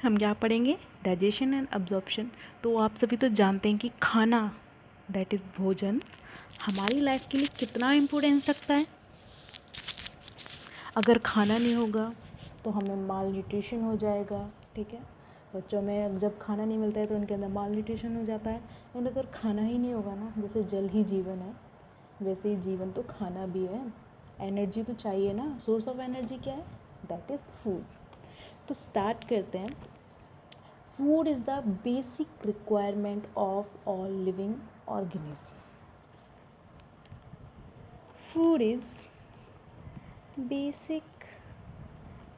हम क्या पढ़ेंगे? Digestion and absorption. तो आप सभी तो जानते हैं कि खाना, दैट इज़ भोजन, हमारी लाइफ के लिए कितना इम्पोर्टेंस रखता है। अगर खाना नहीं होगा तो हमें माल न्यूट्रिशन हो जाएगा, ठीक है। बच्चों में जब खाना नहीं मिलता है तो उनके अंदर माल न्यूट्रिशन हो जाता है। एंड अगर खाना ही नहीं होगा ना, जैसे जल ही जीवन है वैसे ही जीवन तो खाना भी है। एनर्जी तो चाहिए ना, सोर्स ऑफ एनर्जी क्या है? That is food. तो स्टार्ट करते हैं। Food is the basic requirement of all living organism. Food is basic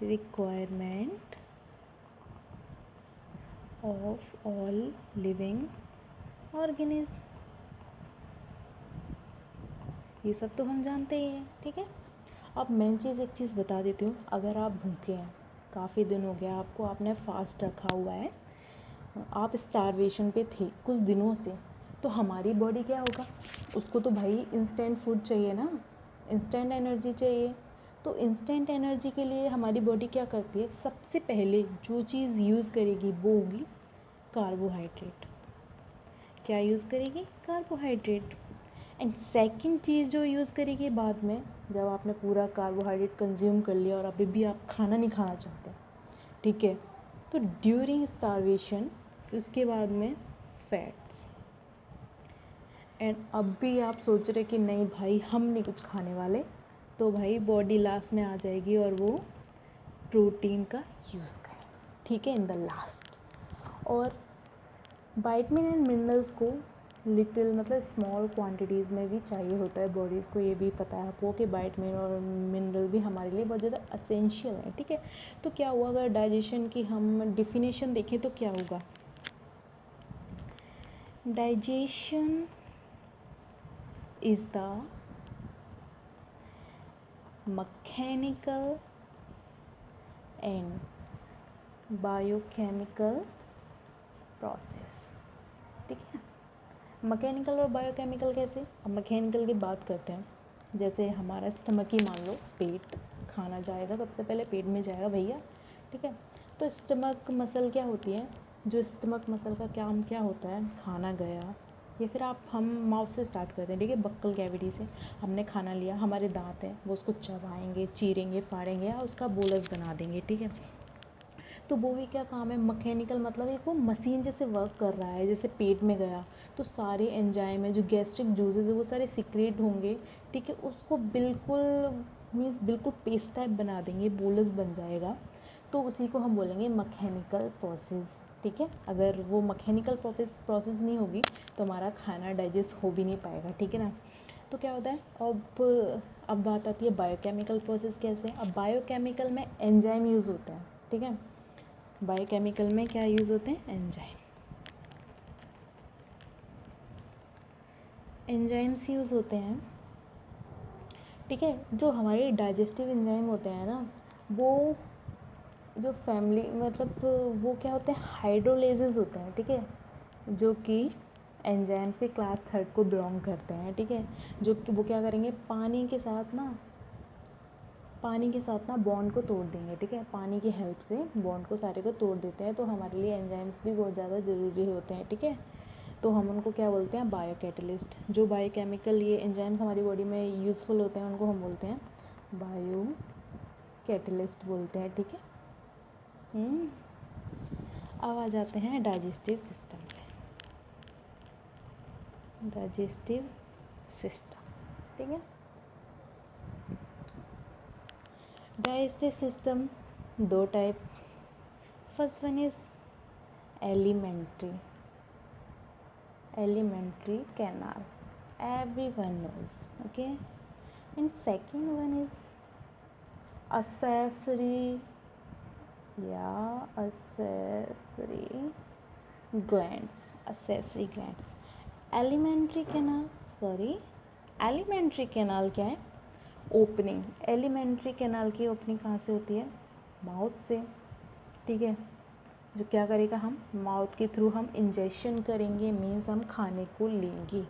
requirement of all living organism. ये सब तो हम जानते ही हैं, ठीक है। अब मैं एक चीज़ बता देती हूँ। अगर आप भूखे हैं, काफ़ी दिन हो गया आपको, आपने फास्ट रखा हुआ है, आप स्टारवेशन पे थे कुछ दिनों से, तो हमारी बॉडी क्या होगा? उसको तो भाई इंस्टेंट फूड चाहिए ना, इंस्टेंट एनर्जी चाहिए। तो इंस्टेंट एनर्जी के लिए हमारी बॉडी क्या करती है? सबसे पहले जो चीज़ यूज़ करेगी वो होगी कार्बोहाइड्रेट। क्या यूज़ करेगी? कार्बोहाइड्रेट। एंड सेकंड चीज़ जो यूज़ करेगी बाद में, जब आपने पूरा कार्बोहाइड्रेट कंज्यूम कर लिया और अभी भी आप खाना नहीं खाना चाहते, ठीक है, तो ड्यूरिंग स्टारवेशन उसके बाद में फैट्स। एंड अब भी आप सोच रहे कि नहीं भाई हम नहीं कुछ खाने वाले, तो भाई बॉडी लास्ट में आ जाएगी और वो प्रोटीन का यूज़ करेगी, ठीक है, इन द लास्ट। और विटामिन एंड मिनरल्स को लिटिल मतलब स्मॉल क्वांटिटीज़ में भी चाहिए होता है बॉडीज़ को। ये भी पता है आपको कि विटामिन और मिनरल भी हमारे लिए बहुत ज़्यादा असेंशियल है, ठीक है। तो क्या हुआ, अगर डाइजेशन की हम डिफिनेशन देखें तो क्या होगा? Digestion is the mechanical and biochemical process, ठीक है। मैकेनिकल और बायोकेमिकल कैसे? अब मैकेनिकल की बात करते हैं। जैसे हमारा स्टमक ही मान लो, पेट, खाना जाएगा सबसे पहले पेट में जाएगा भैया, ठीक है। तो स्टमक मसल क्या होती है? जो स्टमक मसल का काम क्या होता है? खाना गया, या फिर हम माउथ से स्टार्ट करते हैं, ठीक है, बक्कल कैविटी से हमने खाना लिया, हमारे दांत हैं वो उसको चबाएंगे, चीरेंगे, फाड़ेंगे या उसका बोलस बना देंगे, ठीक है। तो वो भी क्या काम है? मैकेनिकल, मतलब एक वो मशीन जैसे वर्क कर रहा है। जैसे पेट में गया तो सारे एंजाइम है, जो गैस्ट्रिक जूसेस है वो सारे सिक्रेट होंगे, ठीक है, उसको बिल्कुल मीन्स बिल्कुल पेस्ट टाइप बना देंगे, बोलस बन जाएगा। तो उसी को हम बोलेंगे मैकेनिकल प्रोसेस, ठीक है। अगर वो मैकेनिकल प्रोसेस नहीं होगी तो हमारा खाना डाइजेस्ट हो भी नहीं पाएगा, ठीक है ना। तो क्या होता है अब बात आती है बायोकेमिकल प्रोसेस कैसे। अब बायोकेमिकल में एंजाइम यूज़ होते हैं, ठीक है। बायोकेमिकल में क्या यूज़ होते हैं? एंजाइम, एंजाइम्स यूज़ होते हैं, ठीक है। जो हमारे डाइजेस्टिव एंजाइम होते हैं ना, वो जो फैमिली मतलब वो क्या होते हैं? हाइड्रोलेजेस होते हैं, ठीक है, जो कि एंजाइम से क्लास थर्ड को बिलोंग करते हैं, ठीक है। जो कि वो क्या करेंगे? पानी के साथ ना बॉन्ड को तोड़ देंगे, ठीक है। पानी की हेल्प से बॉन्ड को सारे को तोड़ देते हैं। तो हमारे लिए एंजाइम्स भी बहुत ज़्यादा ज़रूरी होते हैं, ठीक है। तो हम उनको क्या बोलते हैं? बायोकैटलिस्ट। जो बायोकेमिकल ये एंजाइम्स हमारी बॉडी में यूज़फुल होते हैं उनको हम बोलते हैं बायोकैटलिस्ट बोलते हैं, ठीक है। अब आ जाते हैं डाइजेस्टिव सिस्टम पे। डाइजेस्टिव सिस्टम, ठीक है। डाइजेस्टिव सिस्टम दो type. First one is elementary canal, everyone knows, okay. And second one is accessory glands. Alimentary canal क्या है? ओपनिंग। एलिमेंट्री कैनाल की ओपनिंग कहाँ से होती है? माउथ से, ठीक है। जो क्या करेगा? हम माउथ के थ्रू हम इंजेक्शन करेंगे, मीन्स हम खाने को लेंगे।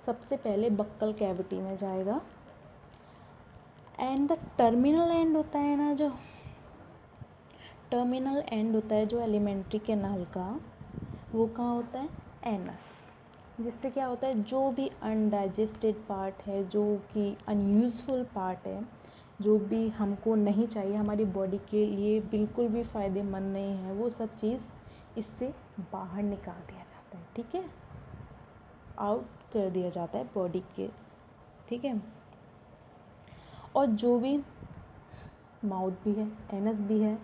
सबसे पहले बक्कल कैविटी में जाएगा। एंड द टर्मिनल एंड होता है ना, जो टर्मिनल एंड होता है जो एलिमेंट्री कैनाल का, वो कहाँ होता है, एनस। जिससे क्या होता है, जो भी अनडाइजेस्टेड पार्ट है, जो कि अनयूज़फुल पार्ट है, जो भी हमको नहीं चाहिए, हमारी बॉडी के लिए बिल्कुल भी फ़ायदेमंद नहीं है, वो सब चीज़ इससे बाहर निकाल दिया जाता है, ठीक है, आउट कर दिया जाता है बॉडी के, ठीक है। और जो भी माउथ भी है, एनस भी है,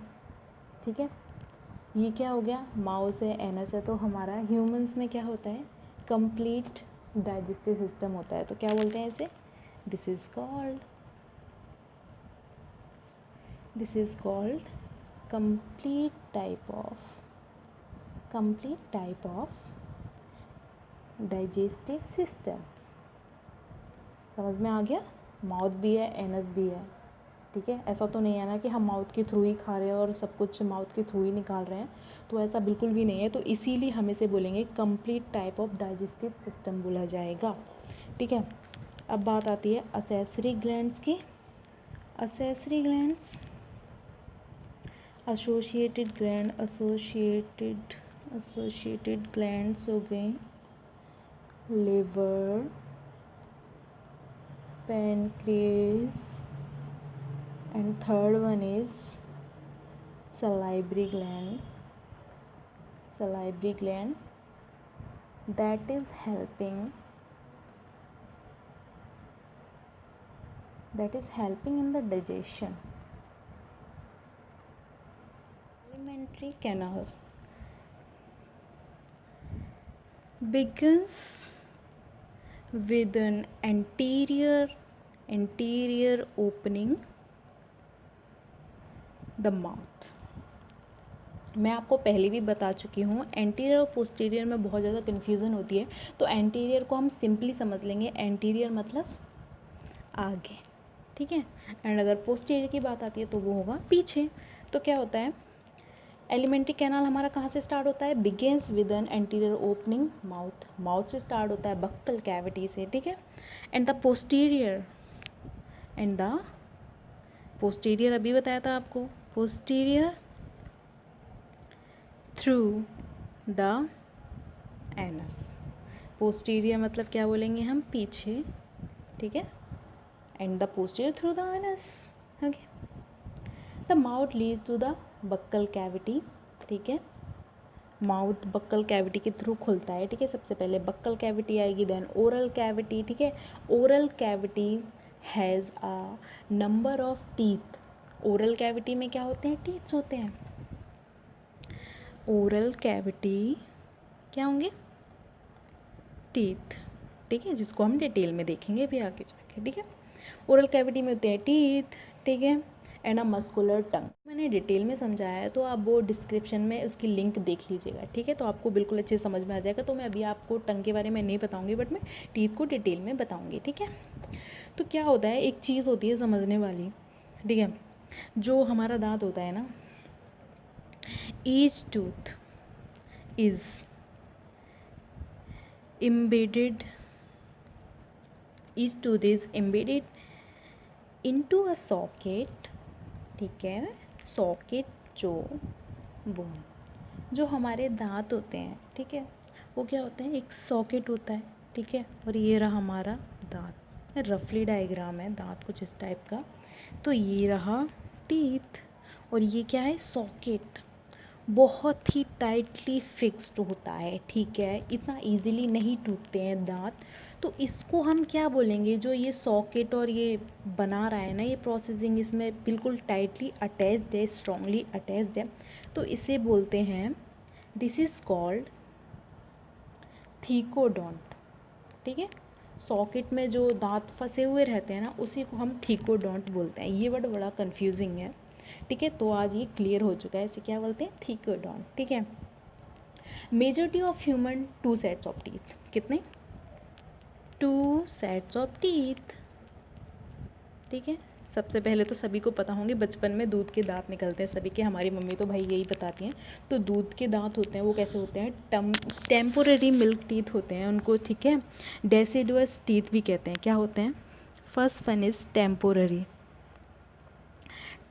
ठीक है, ये क्या हो गया, माउथ है, एनस है, तो हमारा ह्यूमंस में क्या होता है, कंप्लीट डाइजेस्टिव सिस्टम होता है। तो क्या बोलते हैं इसे, this is called complete type of digestive system। समझ में आ गया, माउथ भी है, एनस भी है, ठीक है। ऐसा तो नहीं है ना कि हम माउथ के थ्रू ही खा रहे हैं और सब कुछ माउथ के थ्रू ही निकाल रहे हैं, तो ऐसा बिल्कुल भी नहीं है। तो इसीलिए हम इसे बोलेंगे complete type of digestive system बोला जाएगा, ठीक है। अब बात आती है असेसरी ग्लैंड्स की। असेसरी ग्लैंड्स, एसोसिएटेड ग्लैंड्स हो गई, liver, pancreas, and third one is salivary gland that is helping in the digestion। alimentary canal begins with an anterior opening the mouth। मैं आपको पहले भी बता चुकी हूँ, एंटीरियर और पोस्टीरियर में बहुत ज़्यादा कन्फ्यूज़न होती है। तो एंटीरियर को हम सिंपली समझ लेंगे, एंटीरियर मतलब आगे, ठीक है। एंड अगर पोस्टीरियर की बात आती है तो वो होगा पीछे। तो क्या होता है, एलिमेंट्री कैनाल हमारा कहाँ से स्टार्ट होता है, begins with an anterior opening mouth. Mouth से स्टार्ट होता है, बक्कल कैविटी से, ठीक है। एंड द पोस्टीरियर अभी बताया था आपको, posterior through the anus. Posterior मतलब क्या बोलेंगे हम, पीछे, ठीक है। And the posterior through the anus, okay. The mouth leads to the buccal cavity, ठीक है। माउथ बक्कल कैविटी के थ्रू खुलता है, ठीक है। सबसे पहले बक्कल कैविटी आएगी, देन ओरल कैविटी, ठीक है। Oral cavity has a number of teeth. Oral cavity में क्या होते हैं, टीथ होते हैं। ओरल कैविटी क्या होंगे, टीथ, ठीक है, जिसको हम डिटेल में देखेंगे भी आगे जाके, ठीक है। ओरल कैविटी में होते हैं टीथ, ठीक है, एंड अ मस्कुलर टंग। मैंने डिटेल में समझाया है, तो आप वो डिस्क्रिप्शन में उसकी लिंक देख लीजिएगा, ठीक है। तो आपको बिल्कुल अच्छे से समझ में आ जाएगा। तो मैं अभी आपको टंग के बारे में नहीं बताऊंगी, बट मैं टीथ को डिटेल में बताऊंगी, ठीक है। तो क्या होता है, एक चीज़ होती है समझने वाली, ठीक है। जो हमारा दांत होता है ना, each tooth is embedded into a socket, ठीक है। सॉकेट जो हमारे दांत होते हैं, ठीक है, वो क्या होते हैं, एक सॉकेट होता है, ठीक है। और ये रहा हमारा दांत, रफली डायग्राम है दांत कुछ इस टाइप का। तो ये रहा टीथ, और ये क्या है, सॉकेट। बहुत ही टाइटली फिक्स्ड होता है, ठीक है, इतना इजीली नहीं टूटते हैं दांत। तो इसको हम क्या बोलेंगे, जो ये सॉकेट और ये बना रहा है ना, ये प्रोसेसिंग इसमें बिल्कुल टाइटली अटैच्ड है, स्ट्रांगली अटैच्ड है, तो इसे बोलते हैं, दिस इज़ कॉल्ड थीकोडोंट, ठीक है। सॉकेट में जो दांत फंसे हुए रहते हैं ना, उसी को हम थीकोडोंट बोलते हैं। ये वर्ड बड़ा कंफ्यूजिंग है, ठीक है। तो आज ये क्लियर हो चुका है, इसे क्या बोलते हैं, थीकोडोंट, ठीक है। Majority of human 2 sets of teeth, कितने, 2 सेट्स ऑफ टीथ, ठीक है। सबसे पहले तो सभी को पता होंगे, बचपन में दूध के दांत निकलते हैं सभी के, हमारी मम्मी तो भाई यही बताती हैं। तो दूध के दांत होते हैं, वो कैसे होते हैं, टेम्पोररी मिल्क टीथ होते हैं उनको, ठीक है। डेसिडुअस टीथ भी कहते हैं। क्या होते हैं, first one is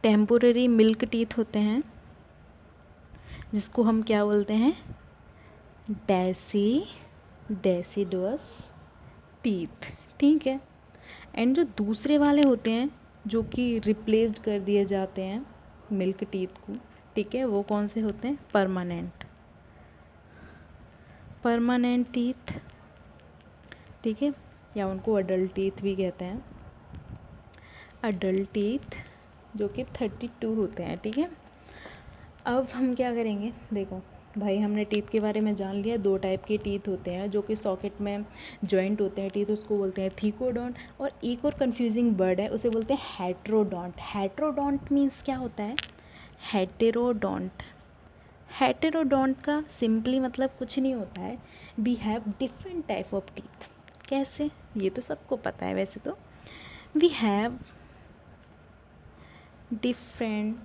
temporary milk teeth होते हैं, जिसको हम क्या बोलते हैं, डेसिडुअस टीथ, ठीक है। एंड जो दूसरे वाले होते हैं जो कि रिप्लेस्ड कर दिए जाते हैं मिल्क टीथ को, ठीक है, वो कौन से होते हैं, परमानेंट टीथ, ठीक है, या उनको अडल्ट टीथ भी कहते हैं, अडल्ट टीथ जो कि 32 होते हैं, ठीक है। अब हम क्या करेंगे, देखो भाई हमने टीथ के बारे में जान लिया। 2 टाइप के टीथ होते हैं जो कि सॉकेट में जॉइंट होते हैं टीथ, उसको बोलते हैं थीकोडोंट। और एक और कंफ्यूजिंग वर्ड है, उसे बोलते हैं हेट्रोडोंट। हेट्रोडोंट मीन्स क्या होता है, हेटेरोडोंट। हेटेरोडोंट का सिंपली मतलब कुछ नहीं होता है, we have different type of teeth. कैसे, ये तो सबको पता है वैसे तो, we have different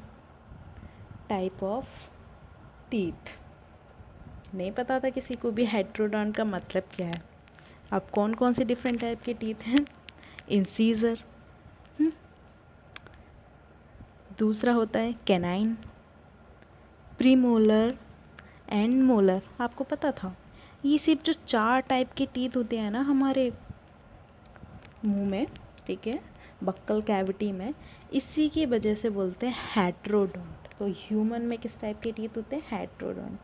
type of teeth. नहीं पता था किसी को भी हेट्रोडोंट का मतलब क्या है। अब कौन कौन से डिफरेंट टाइप के टीथ हैं, इंसीजर, दूसरा होता है कैनाइन, प्रीमोलर एंड मोलर। आपको पता था, ये सिर्फ जो 4 टाइप के टीथ होते हैं ना हमारे मुंह में, ठीक है, बक्कल कैविटी में, इसी की वजह से बोलते हैं हेट्रोडोंट। तो ह्यूमन में किस टाइप के टीथ होते हैं, हेट्रोडोंट।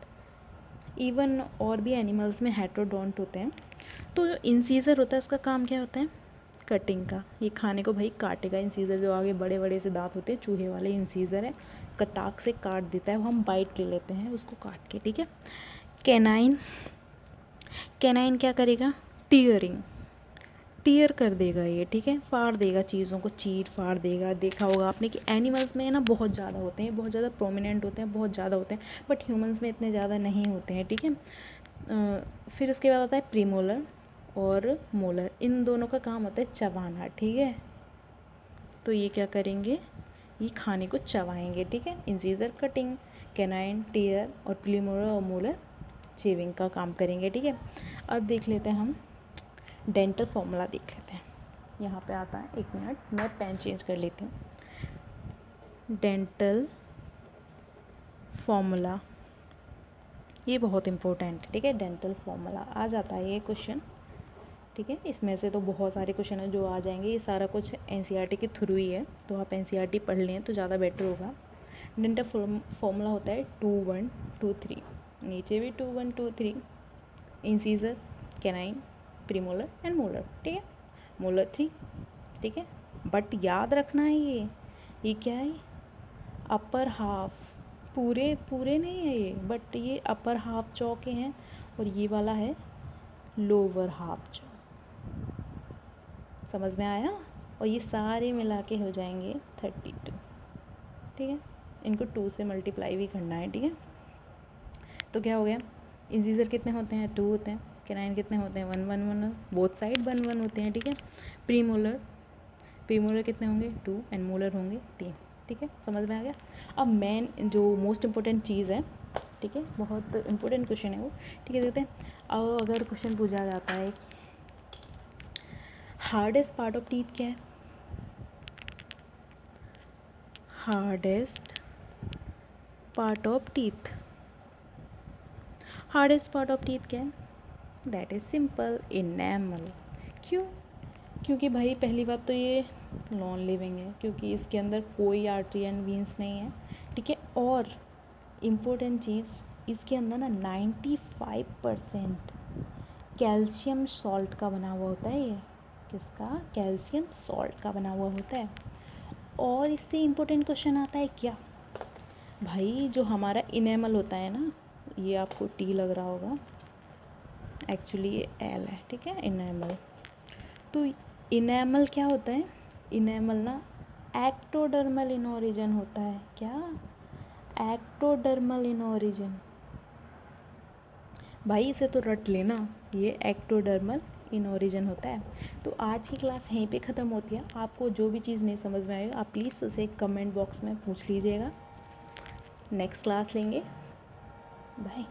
इवन और भी एनिमल्स में हेट्रोडोंट होते हैं। तो जो इंसीजर होता है उसका काम क्या होता है, कटिंग का। ये खाने को भाई काटेगा। इंसीजर जो आगे बड़े बड़े से दांत होते हैं, चूहे वाले इंसीजर है, कटाक से काट देता है, वो हम बाइट ले लेते हैं उसको काट के, ठीक है। कैनाइन, कैनाइन क्या करेगा, टीयर कर देगा ये, ठीक है, फाड़ देगा, चीज़ों को चीर फाड़ देगा। देखा होगा आपने कि एनिमल्स में ना बहुत ज़्यादा होते हैं, बहुत ज़्यादा प्रोमिनेंट होते हैं, बहुत ज़्यादा होते हैं, बट ह्यूमंस में इतने ज़्यादा नहीं होते हैं, ठीक है। फिर उसके बाद आता है प्रीमोलर और मोलर। इन दोनों का काम होता है चबाना, ठीक है। तो ये क्या करेंगे, ये खाने को चबाएंगे, ठीक है। इंसीजर कटिंग, कैनाइन टीयर और प्रीमोलर और मोलर चेविंग का काम करेंगे, ठीक है। अब देख लेते हैं हम डेंटल फॉर्मूला, देख लेते हैं। यहाँ पे आता है, 1 मिनट मैं पेन चेंज कर लेती हूँ। डेंटल फॉर्मूला, ये बहुत इंपॉर्टेंट है, ठीक है। डेंटल फॉर्मूला आ जाता है ये क्वेश्चन, ठीक है। इसमें से तो बहुत सारे क्वेश्चन हैं जो आ जाएंगे। ये सारा कुछ एनसीईआरटी के थ्रू ही है, तो आप एनसीईआरटी पढ़ लें तो ज़्यादा बेटर होगा। डेंटल फॉर्मूला होता है 2 1 2 3, नीचे भी 2 1 2 3, incisor, canine, premolar and molar, ठीक है, मोलर 3, ठीक है। बट याद रखना है ये क्या है, अपर हाफ, पूरे पूरे नहीं है ये, बट ये अपर हाफ चौ के हैं और ये वाला है लोअर हाफ चौ। समझ में आया। और ये सारे मिला के हो जाएंगे 32, ठीक है। इनको 2 से मल्टीप्लाई भी करना है, ठीक है। तो क्या हो गया, इंसीजर कितने होते हैं, 2 होते हैं। कैनाइन कितने होते हैं, 1 1 1, बोथ साइड 1 1 होते हैं, ठीक है। प्रीमोलर कितने होंगे, 2 एंड मोलर होंगे 3, ठीक है। समझ में आ गया। अब मेन जो मोस्ट इम्पोर्टेंट चीज़ है, ठीक है, बहुत इंपॉर्टेंट क्वेश्चन है वो, ठीक है, देखते हैं। अब अगर क्वेश्चन पूछा जाता है हार्डेस्ट पार्ट ऑफ टीथ क्या है, hardest part of teeth, hardest part of teeth क्या है, दैट इज सिंपल, इनेमल। क्यों, क्योंकि भाई पहली बात तो ये नॉन लिविंग है, क्योंकि इसके अंदर कोई आर्टरी एंड वीन्स नहीं है, ठीक है। और इम्पोर्टेंट चीज़, इसके अंदर ना 95% कैल्शियम सॉल्ट का बना हुआ होता है। ये किसका, कैल्शियम सॉल्ट का बना हुआ होता है। और इससे इम्पोर्टेंट क्वेश्चन आता है क्या, भाई जो हमारा इनेमल होता है ना, ये आपको टी लग रहा होगा, एक्चुअली ये एल है, ठीक है, इनेमल। तो इनेमल क्या होता है, इनेमल ना एक्टोडर्मल इन ओरिजिन होता है। क्या, एक्टोडर्मल इन ओरिजिन, भाई इसे तो रट लेना, ये एक्टोडर्मल इन ओरिजिन होता है। तो आज की क्लास यहीं पे ख़त्म होती है। आपको जो भी चीज़ नहीं समझ में आएगा आप प्लीज़ उसे कमेंट बॉक्स में पूछ लीजिएगा। नेक्स्ट क्लास लेंगे, बाय।